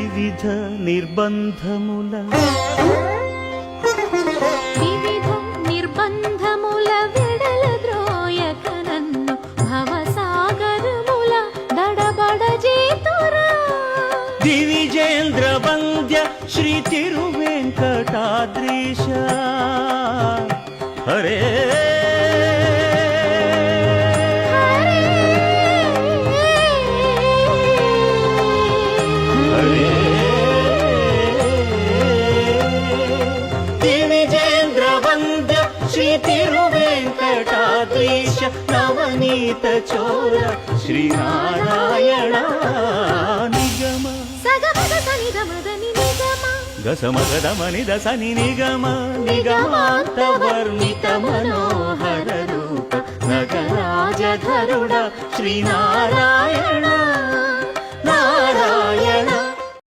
వివిధ నిర్బంధముల వెడల ద్రోయక నన్ను భవసాగరముల దడబడ చేతురా దివిజేంద్ర వంద్య శ్రీ తిరువెంకటాద్రీశ హరే శ్రీ తిరువెంకటాద్రీశ నవనీత చోర శ్రీనారాయణ నిగమ గసమగదమని దసని నిగమ నిగమాంత వర్ణిత మనోహర రూప నగరాజధరుడ శ్రీనారాయణ నారాయణ